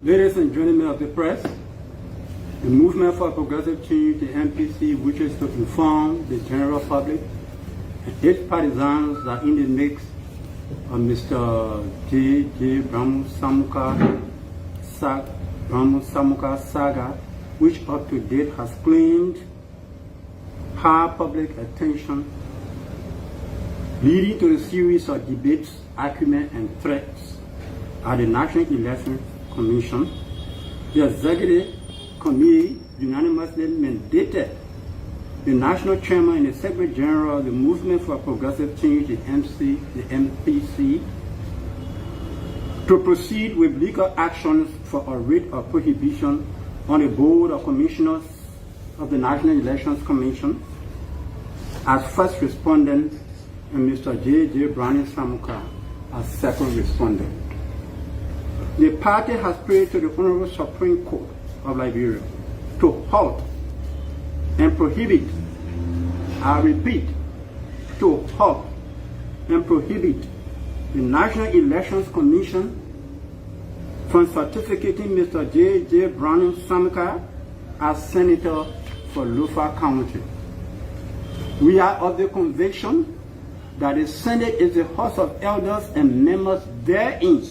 Ladies and gentlemen of the press, the Movement for Progressive Change, the MPC, wishes to inform the general public and its partisans that in the mix of Mr. J. Brahmu Samuka saga, which up to date has claimed high public attention, leading to a series of debates, arguments, and threats at the National Election Commission. The Executive Committee unanimously mandated the National Chairman and the Secretary General of the Movement for Progressive Change, the MPC, to proceed with legal actions for a writ of prohibition on the Board of Commissioners of the National Elections Commission as first respondent and Mr. J. Brahmu Samuka as second respondent. The party has prayed to the Honorable Supreme Court of Liberia to halt and prohibit, I repeat, to halt and prohibit the National Elections Commission from certificating Mr. J. Brahmu Samuka as Senator for Lofa County. We are of the conviction that the Senate is the House of Elders and members therein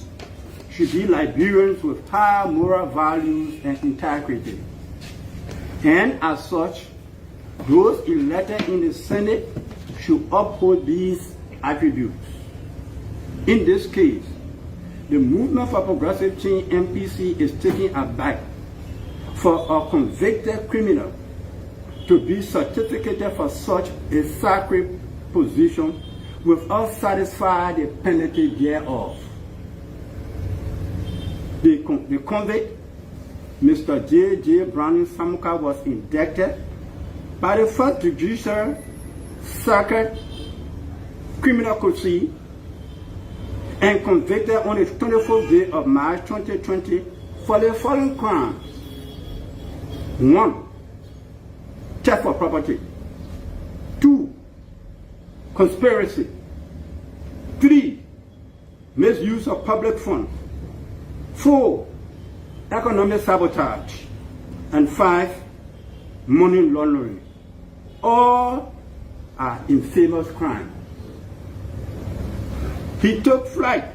should be Liberians with high moral values and integrity. And as such, those elected in the Senate should uphold these attributes. In this case, the Movement for Progressive Change MPC is taking aback for a convicted criminal to be certificated for such a sacred position without satisfying the penalty thereof. The convict, Mr. J. Brahmu Samuka, was indicted by the First Judicial Circuit Criminal Court and convicted on the 24th day of March 2020 for the following crimes: 1. Theft of property. 2. Conspiracy. 3. Misuse of public funds. 4. Economic sabotage. And 5. Money laundering. All are infamous crimes. He took flight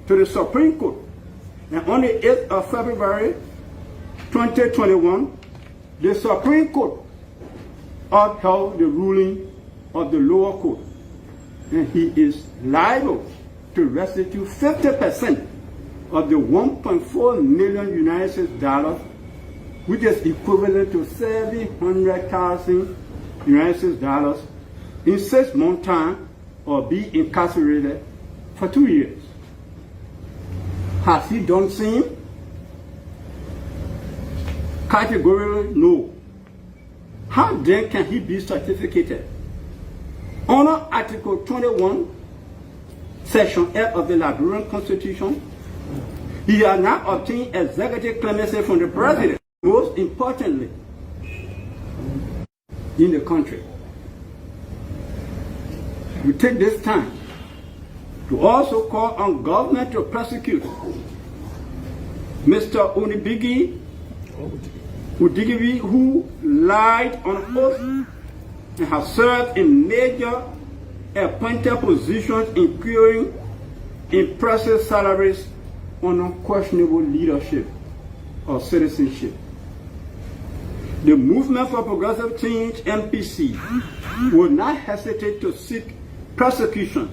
to the Supreme Court, and on the 8th of February 2021, the Supreme Court upheld the ruling of the lower court, and he is liable to restitute 50% of the 1.4 million United States dollars, which is equivalent to 700,000 United States dollars, in 6 months' time, or be incarcerated for 2 years. Has he done sin? Categorically no. How then can he be certificated? Under Article 21, Section F of the Liberian Constitution, he has now obtained executive clemency from the President, most importantly, in the country. We take this time to also call on government to prosecute Mr. Udigibi, who lied on oath and has served in major appointed positions, including impressive salaries on unquestionable leadership or citizenship. The Movement for Progressive Change MPC will not hesitate to seek prosecution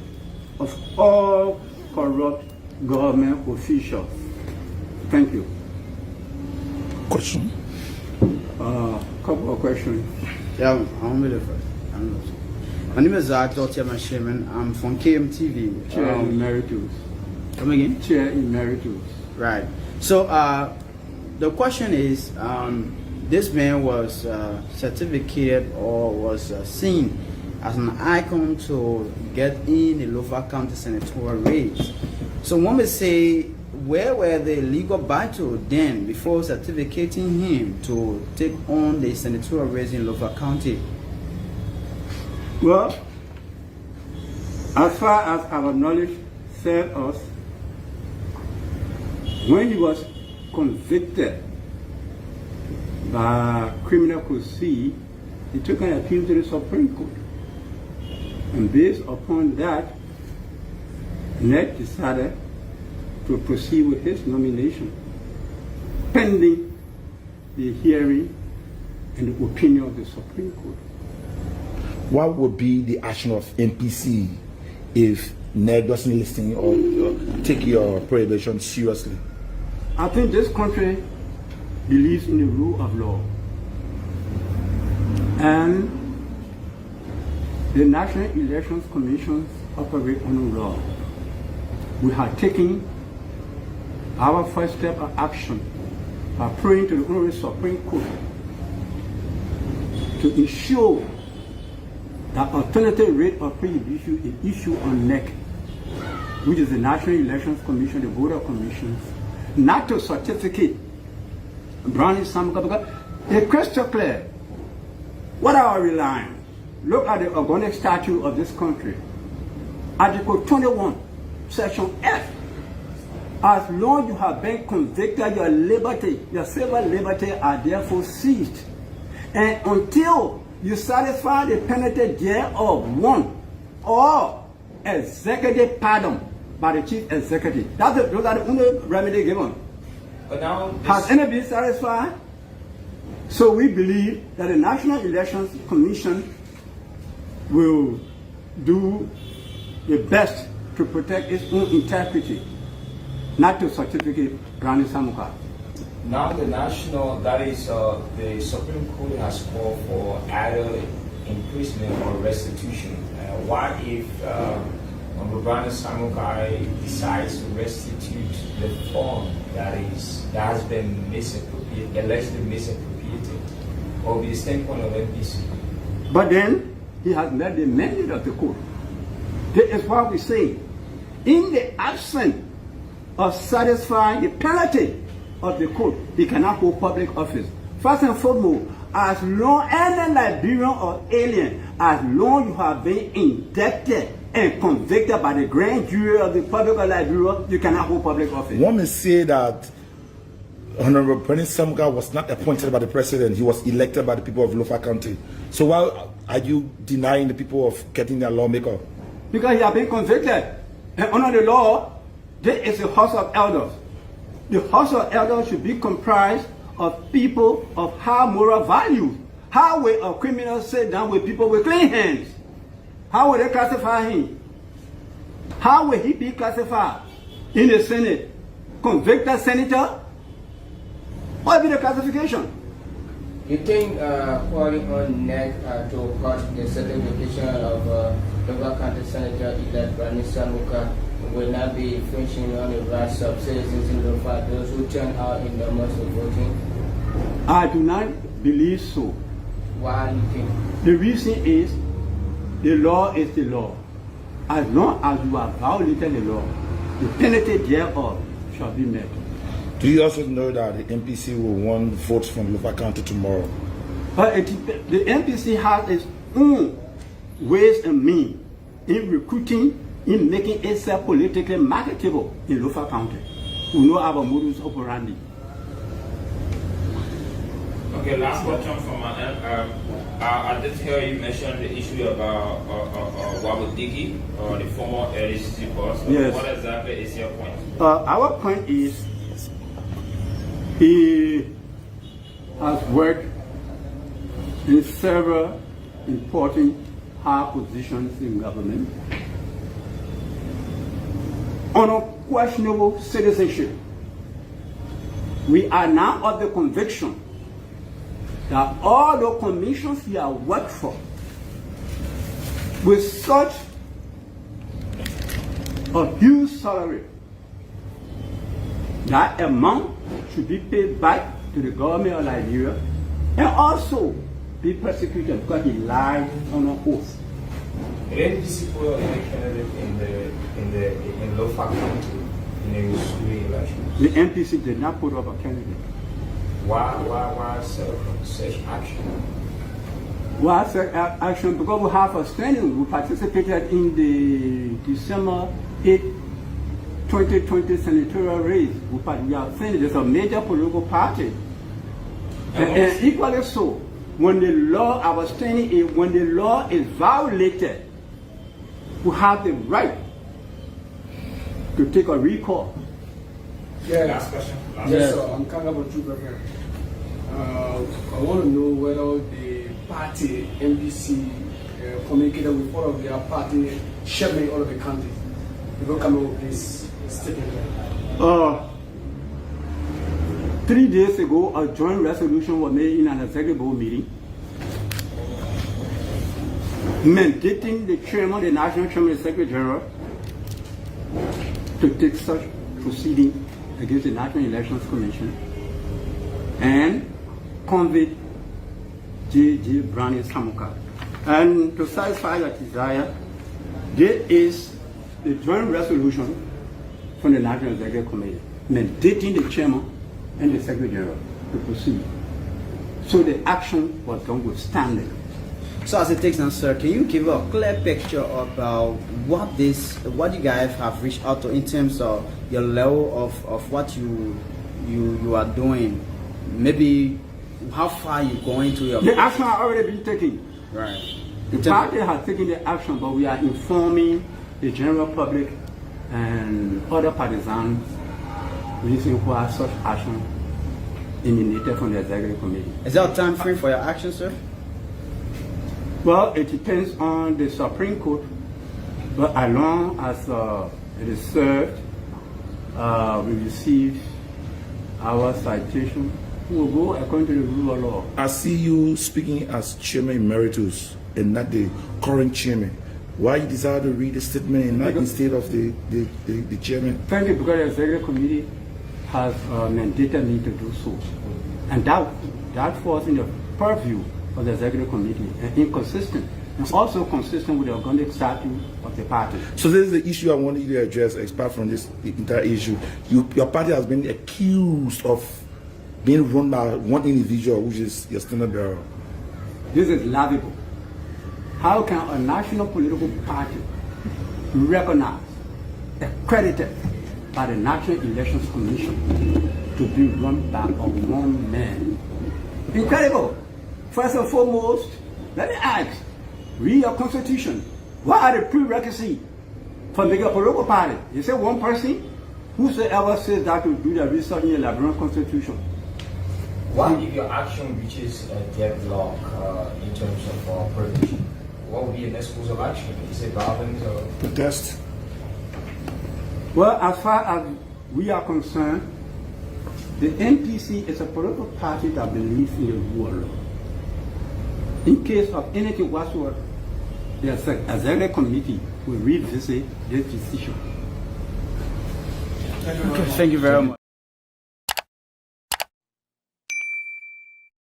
of all corrupt government officials. Thank you. Question? Couple of questions. Yeah, I'm really first. My name is Dr. Chairman. I'm from KMTV. Chair Emeritus. Come again? Chair Emeritus. Right. So the question is, this man was certificated or was seen as an icon to get in the Lofa County senatorial race. So one may say, where were the legal battle then before certificating him to take on the senatorial race in Lofa County? Well, as far as our knowledge serves us, when he was convicted by criminal proceedings, he took an appeal to the Supreme Court. And based upon that, Ned decided to proceed with his nomination, pending the hearing and the opinion of the Supreme Court. What would be the action of NPC if Ned doesn't listen or take your prohibition seriously? I think this country believes in the rule of law. And the National Elections Commission operate on law. We have taken our first step of action by praying to the Honorable Supreme Court to ensure that alternative rate of prohibition is issued on NEC, which is the National Elections Commission, the Voter Commissions, not to certificate Brownie Samuka, because it's crystal clear. What are our reliance? Look at the organic statute of this country. Article 21, Section F. As long as you have been convicted, your liberty, your civil liberty are therefore seized. And until you satisfy the penalty thereof, one, or executive pardon by the chief executive. Those are the only remedy given. But now, has any been satisfied? So we believe that the National Elections Commission will do the best to protect its own integrity, not to certificate Brownie Samuka. now the national, that is, the Supreme Court has called for either imprisonment or restitution. What if Brownie Samuka decides to restitute the fund that has been allegedly misappropriated? What will be the standpoint of NPC? But then he has met the mandate of the court. This is what we say. In the absence of satisfying the penalty of the court, he cannot hold public office. First and foremost, as long as a Liberian or alien, as long you have been indicted and convicted by the grand jury of the Republic of Liberia, you cannot hold public office. One may say that Honorable Brownie Samuka was not appointed by the president, he was elected by the people of Lofa County. So why are you denying the people of getting their lawmaker? Because he has been convicted. And under the law, there is a house of elders. The house of elders should be comprised of people of high moral value. How will a criminal sit down with people with clean hands? How will they classify him? How will he be classified in the Senate? Convicted senator? What will be the classification? You think calling on NEC to cut the certification of Lofa County Senator elect Brownie Samuka will not be infringing on the rights of citizens in Lofa, those who turn out in the months of voting? I do not believe so. Why do you think? The reason is the law is the law. As long as you have violated the law, the penalty thereof shall be met. Do you also know that the NPC will want votes from Lofa County tomorrow? But the NPC has its own ways and means in recruiting, in making itself politically marketable in Lofa County. We know our modus operandi. Okay, last question from my end. I did hear you mention the issue about Wabudigi, the former LDCC boss. Yes. What exactly is your point? Our point is he has worked in several important high positions in government on unquestionable citizenship. We are now of the conviction that all the commissions he has worked for with such a huge salary, that amount should be paid back to the government of Liberia and also be persecuted because he lied on an oath. The NPC put out any candidate in Lofa County in the ensuing elections. The NPC did not put up a candidate. Why such action? Why such action? Because we have a standing. We participated in the December 8, 2020 senatorial race. We are saying there's a major political party. And equally so, when the law, I was saying it, when the law is violated, we have the right to take a recall. Yeah. Last question. Yes, sir. I'm Kangabo Chukwaka. I want to know whether the party, MPC, communicated with all of their party chairmen all of the countries. You don't come up with this statement. 3 days ago, a joint resolution was made in an executive board meeting mandating the chairman, the national chairman, the secretary general, to take such proceeding against the National Elections Commission and convict J.J. Browning Samuka. And to satisfy that desire, there is the joint resolution from the National Executive Committee mandating the chairman and the secretary general to proceed. So the action was done with standing. So as it takes now, sir, can you give a clear picture about what you guys have reached out to in terms of your level of what you are doing? Maybe how far you going to your... The action has already been taken. Right. The party has taken the action, but we are informing the general public and other partisans reason why such action emanated from the executive committee. Is there a time frame for your action, sir? Well, it depends on the Supreme Court, but as long as it is served, we receive our citation, we will go according to the rule of law. I see you speaking as chairman emeritus and not the current chairman. Why you desire to read the statement and not instead of the chairman? Thank you, because the executive committee has mandated me to do so. And that falls in the purview of the executive committee and inconsistent, and also consistent with the organic statute of the party. So this is the issue I wanted you to address, apart from this entire issue. Your party has been accused of being run by one individual, which is your standard bearer. This is laughable. How can a national political party be recognized, accredited by the National Elections Commission to be run by a one man? Incredible. First and foremost, let me ask, read your constitution. What are the prerequisites for making a political party? You say one person? Whosoever says that to do the research in the Liberian constitution? What if your action reaches a deadlock in terms of prohibition? What would be the next course of action? Is it violent or... Protest? Well, as far as we are concerned, the NPC is a political party that believes in the rule of law. In case of anything whatsoever, the executive committee will revisit this decision. Thank you very much.